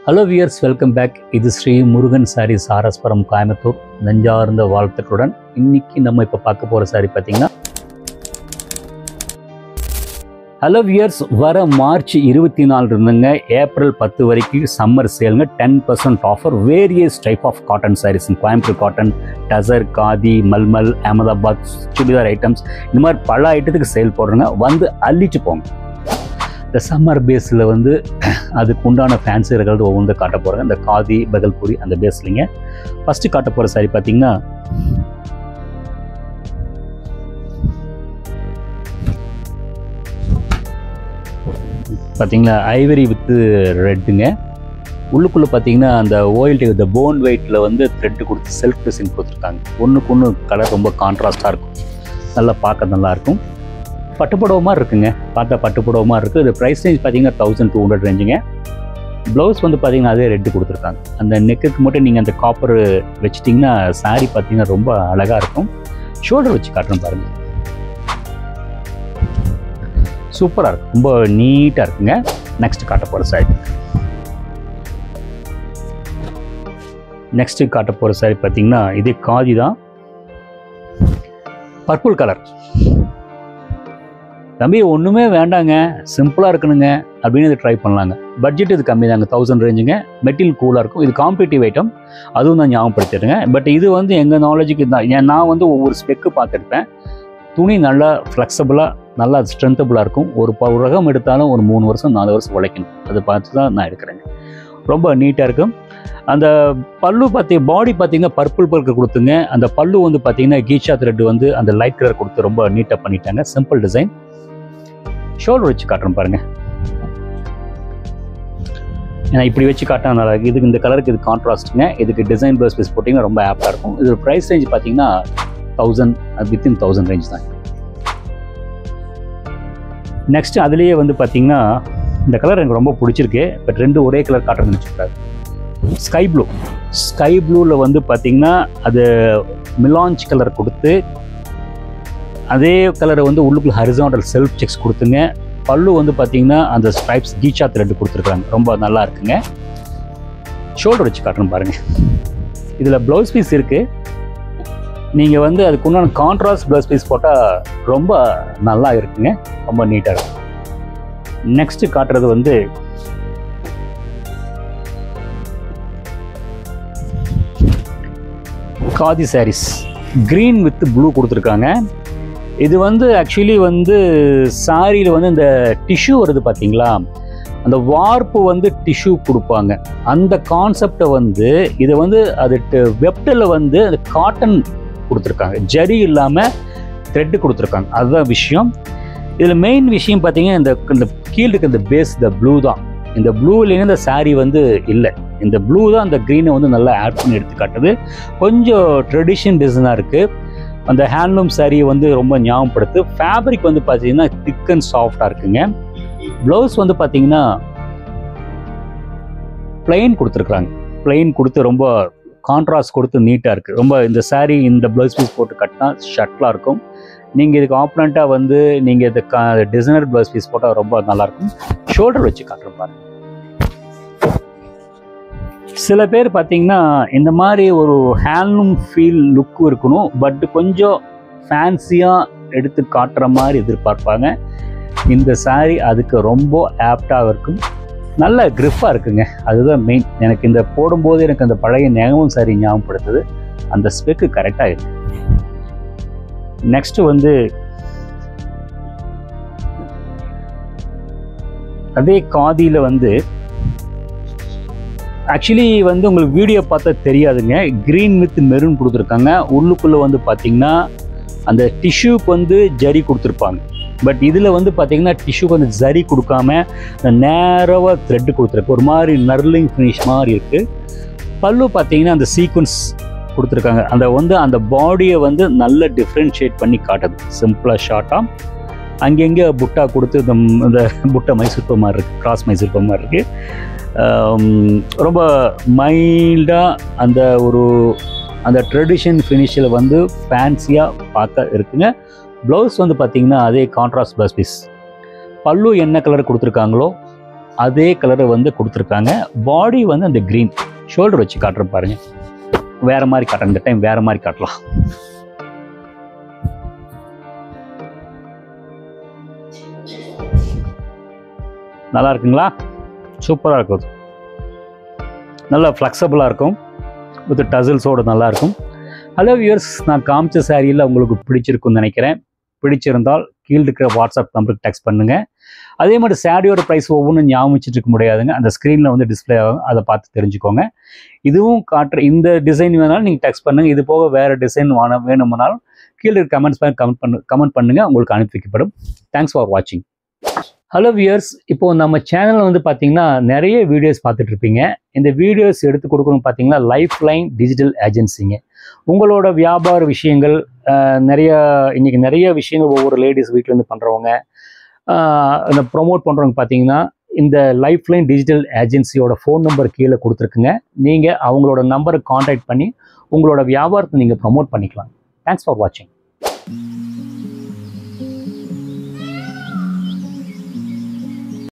Hello viewers, welcome back. இது Sri Murugan sorry சாரஸ்வரம் Coimbatore நெஞ்சார்ந்த வாழ்த்துக்களுடன் இன்னைக்கு நம்ம இப்போ பார்க்க போகிற சாரி பார்த்தீங்கன்னா ஹலோ வியர்ஸ், வர மார்ச் 24 இருந்துங்க ஏப்ரல் 10 வரைக்கும் சம்மர் சேலுங்க. 10% offer. Various type of cotton saris, Coimbatore cotton, tussar, khadi, malmal, Ahmedabad chudidar items, இந்த மாதிரி பல ஐட்டத்துக்கு சேல் போடுறோங்க. வந்து அள்ளிட்டு போங்க. இந்த சம்மர் பேஸில் வந்து அதுக்கு உண்டான ஃபேன்சி இருக்கிறது ஒவ்வொன்று காட்ட போகிறாங்க. இந்த காதி, பகல்பூரி அந்த பேஸ்லிங்க. ஃபஸ்ட்டு காட்ட போகிற சாரி பார்த்தீங்கன்னா ஐவரி வித் ரெட்டுங்க. உள்ளுக்குள்ளே பார்த்தீங்கன்னா அந்த ஓயில்டி இந்த போன் வெயிட்டில் வந்து த்ரெட்டு கொடுத்து செல்ஃப் டிசைன் கொடுத்துருக்காங்க. ஒன்றுக்கு ஒன்று கலர் ரொம்ப கான்ட்ராஸ்டாக இருக்கும், நல்லா பார்க்க நல்லாயிருக்கும். பட்டுப்புடவை மாதிரி இருக்குங்க, பார்த்தா பட்டுப்புடவை மாதிரி இருக்குது. இது ப்ரைஸ் ரேஞ்ச் பார்த்தீங்கன்னா 1200 ரேஞ்சுங்க. ப்ளவுஸ் வந்து பார்த்தீங்கன்னா அதே ரெட்டு கொடுத்துருக்காங்க. அந்த நெக்குக்கு மட்டும் நீங்கள் அந்த காப்பர் வச்சிட்டிங்கன்னா சாரீ பார்த்தீங்கன்னா ரொம்ப அழகாக இருக்கும். ஷோல்டர் வச்சு காட்டுறேன் பாருங்கள், சூப்பராக இருக்கும், ரொம்ப நீட்டாக இருக்குங்க. நெக்ஸ்ட் காட்ட போகிற சாரி பார்த்தீங்கன்னா இதே காதி தான், பர்பிள் கலர். தம்பி ஒன்றுமே வேண்டாங்க, சிம்பிளாக இருக்கணுங்க அப்படின்னு இது ட்ரை பண்ணலாங்க. பட்ஜெட் இது கம்மி தாங்க, 1000 ரேஞ்சுங்க. மெட்டீரியல் கூலாக இருக்கும். இது காம்படிட்டிவ் ஐட்டம், அதுவும் நான் ஞாபகப்படுத்திடுங்க. பட் இது வந்து எங்கள் நாலேஜுக்கு தான். நான் வந்து ஒவ்வொரு ஸ்பெக்கு பார்த்துருப்பேன். துணி நல்லா ஃப்ளெக்சிபிளாக, நல்லா ஸ்ட்ரென்த்தபுளாக இருக்கும். ஒரு ரகம் எடுத்தாலும் ஒரு 3 வருஷம் 4 வருஷம் உழைக்கணும். அதை பார்த்து தான் நான் எடுக்கிறேங்க. ரொம்ப நீட்டாக இருக்கும். அந்த பல்லு பாடி பார்த்தீங்கன்னா பர்பிள் பல்க்கு கொடுத்துங்க. அந்த பல்லு வந்து பார்த்தீங்கன்னா கீச்சா த்ரெட் வந்து அந்த லைட் கலர் கொடுத்து ரொம்ப நீட்டாக பண்ணிட்டாங்க. Simple design. ஷோல்டர் வச்சு காட்டுறேன் பாருங்க, ஏன்னா இப்படி வச்சு காட்டினா நல்லா இருக்குது. இதுக்கு இந்த கலருக்கு இது கான்ட்ராஸ்ட்டுங்க. இதுக்கு டிசைன் ப்ளவுஸ் பீஸ் போட்டிங்கன்னா ரொம்ப ஆப்டாக இருக்கும். இது ப்ரைஸ் ரேஞ்ச் பார்த்தீங்கன்னா 1000, வித்தின் 1000 ரேஞ்ச் தான். நெக்ஸ்ட் அதுலேயே வந்து பார்த்தீங்கன்னா இந்த கலர் எனக்கு ரொம்ப பிடிச்சிருக்கு. பட் ரெண்டு ஒரே கலர் காட்டுறதுன்னு வச்சுருக்காரு. ஸ்கை ப்ளூவில் வந்து பார்த்தீங்கன்னா அது மிலாஞ்ச் கலர் கொடுத்து அதே கலரை வந்து உள்ளுக்குள்ள ஹரிசாண்டல் செல்ஃப் செக்ஸ் கொடுத்துங்க. பல்லு வந்து பார்த்தீங்கன்னா அந்த ஸ்ட்ரைப்ஸ் கீச்சா த்ரெட் கொடுத்துருக்காங்க, ரொம்ப நல்லா இருக்குங்க. ஷோல்டர் வச்சு காட்டுறேன் பாருங்கள். இதில் ப்ளவுஸ் பீஸ் இருக்குது. நீங்கள் வந்து அதுக்கு உண்டான கான்ட்ராஸ்ட் ப்ளவுஸ் பீஸ் போட்டால் ரொம்ப நல்லா இருக்குங்க, ரொம்ப நீட்டாக இருக்கும். நெக்ஸ்ட்டு காட்டுறது வந்து khadi saris. Green with blue கொடுத்துருக்காங்க. இது வந்து ஆக்சுவலி வந்து சாரியில் வந்து இந்த டிஷ்யூ வருது பார்த்தீங்களா, அந்த வார்ப்பு வந்து டிஷ்யூ கொடுப்பாங்க. அந்த கான்செப்டை வந்து இதை வந்து அது வெப்டில் வந்து அந்த காட்டன் கொடுத்துருக்காங்க, ஜரி இல்லாமல் த்ரெட்டு கொடுத்துருக்காங்க. அதுதான் விஷயம். இதில் மெயின் விஷயம் பார்த்தீங்கன்னா இந்த கீழே இருக்க இந்த பேஸ், இந்த ப்ளூ தான். இந்த ப்ளூலேருந்து இந்த சாரீ வந்து இல்லை, இந்த ப்ளூ தான் அந்த க்ரீனை வந்து நல்லா ஆட் பண்ணி எடுத்து காட்டுது. கொஞ்சம் ட்ரெடிஷன் டிசைனாக இருக்குது. அந்த ஹேண்ட்லூம் சாரியை வந்து ரொம்ப ஞாபகப்படுத்து. ஃபேப்ரிக் வந்து பார்த்தீங்கன்னா திக் அண்ட் சாஃப்டாக இருக்குங்க. ப்ளவுஸ் வந்து பார்த்தீங்கன்னா பிளெயின் கொடுத்துருக்குறாங்க. பிளெயின் கொடுத்து ரொம்ப கான்ட்ராஸ்ட் கொடுத்து நீட்டாக இருக்குது. ரொம்ப இந்த சாரீ இந்த ப்ளவுஸ் பீஸ் போட்டு கட்டினா ஷர்ட்லாம் இருக்கும். நீங்கள் இதுக்கு ஆப்போனண்ட்டாக வந்து நீங்கள் இந்த டிசைனர் ப்ளவுஸ் பீஸ் போட்டால் ரொம்ப நல்லாயிருக்கும். ஷோல்டர் வச்சு காட்டுறேன் பாருங்க. சில பேர் பார்த்தீங்கன்னா இந்த மாதிரி ஒரு ஹேண்ட்லூம் ஃபீல் லுக்கு இருக்கணும், பட் கொஞ்சம் ஃபேன்சியாக எடுத்து காட்டுற மாதிரி எதிர்பார்ப்பாங்க. இந்த சாரீ அதுக்கு ரொம்ப ஆப்டாக இருக்கும், நல்ல கிரிப்பாக இருக்குங்க. அதுதான் மெயின். எனக்கு இந்த போடும்போது எனக்கு அந்த பழைய நெகவும் சாரீ ஞாபகப்படுத்துது. அந்த ஸ்பெக்கு கரெக்டாக இருக்கு. நெக்ஸ்ட்டு வந்து அதே காதியில் வந்து ஆக்சுவலி வந்து உங்களுக்கு வீடியோ பார்த்தா தெரியாதுங்க. க்ரீன் வித் மெரூன் கொடுத்துருக்காங்க. உள்ளுக்குள்ளே வந்து பார்த்தீங்கன்னா அந்த டிஷ்யூக்கு வந்து ஜரி கொடுத்துருப்பாங்க. பட் இதில் வந்து பார்த்தீங்கன்னா டிஷ்யூக்கு வந்து ஜரி கொடுக்காம நேராக த்ரெட்டு கொடுத்துருக்கு. ஒரு மாதிரி நர்லிங் ஃபினிஷ் மாதிரி இருக்குது. பல்லு பார்த்தீங்கன்னா அந்த சீக்வன்ஸ் கொடுத்துருக்காங்க. அந்த பாடியை வந்து நல்ல டிஃப்ரென்ஷியேட் பண்ணி காட்டுது. சிம்பிளாக ஷார்ட்டாக அங்கங்கே புட்டா கொடுத்து இந்த புட்டை மைசூர் மாதிரி இருக்குது, கிராஸ் மைசூர் மாதிரி இருக்குது. ரொம்ப மைல்டாக அந்த ட்ரெடிஷன் ஃபினிஷில் வந்து ஃபேன்சியாக பார்க்க இருக்குங்க. ப்ளவுஸ் வந்து பார்த்திங்கன்னா அதே கான்ட்ராஸ்ட் ப்ளவுஸ் பீஸ். பல்லு என்ன கலர் கொடுத்துருக்காங்களோ அதே கலரை வந்து கொடுத்துருக்காங்க. பாடி வந்து அந்த க்ரீன். ஷோல்டர் வச்சு காட்டுறேன் பாருங்க. வேற மாதிரி காட்டுறேன், இந்த டைம் வேற மாதிரி காட்டலாம். நல்லா இருக்குங்களா? சூப்பராக இருக்கும். நல்லா ஃப்ளெக்சிபிளாக இருக்கும், வித் டசில்ஸோடு நல்லாயிருக்கும். ஹலோ வியூவர்ஸ், நான் காமிச்ச சாரியில் உங்களுக்கு பிடிச்சிருக்குன்னு நினைக்கிறேன். பிடிச்சிருந்தால் கீழே இருக்கிற வாட்ஸ்அப் நம்பருக்கு டெக்ஸ்ட் பண்ணுங்கள். அதே மாதிரி சாரியோட ப்ரைஸ் ஒவ்வொன்றும் ஞாபகம் வச்சுட்டு இருக்க முடியாதுங்க. அந்த ஸ்க்ரீனில் வந்து டிஸ்பிளே ஆகும், அதை பார்த்து தெரிஞ்சுக்கோங்க. இதுவும் காட்டுற இந்த டிசைன் வேணாலும் நீங்கள் டெக்ஸ்ட் பண்ணுங்கள். இது போக வேறு டிசைன் வேணும்னாலும் கீழே கமெண்ட் பண்ணுங்கள், உங்களுக்கு அனுப்பி வைக்கப்படும். தேங்க்ஸ் ஃபார் வாட்சிங். ஹலோ வியூவர்ஸ், இப்போது நம்ம சேனலில் வந்து பார்த்தீங்கன்னா நிறைய வீடியோஸ் பார்த்துட்டு இருப்பீங்க. இந்த வீடியோஸ் எடுத்து கொடுக்கணும்னு பார்த்தீங்கன்னா லைஃப் லைன் டிஜிட்டல் ஏஜென்சிங்க. உங்களோட வியாபார விஷயங்கள் இன்றைக்கி நிறைய விஷயங்கள் ஒவ்வொரு லேடிஸ் வீட்டிலேருந்து பண்ணுறவங்க, இந்த ப்ரொமோட் பண்ணுறவங்க பார்த்தீங்கன்னா இந்த லைஃப் லைன் டிஜிட்டல் ஏஜென்சியோட ஃபோன் நம்பர் கீழே கொடுத்துருக்குங்க. நீங்கள் அவங்களோட நம்பரை காண்டாக்ட் பண்ணி உங்களோட வியாபாரத்தை நீங்கள் ப்ரொமோட் பண்ணிக்கலாம். தேங்க்ஸ் ஃபார் வாட்சிங்.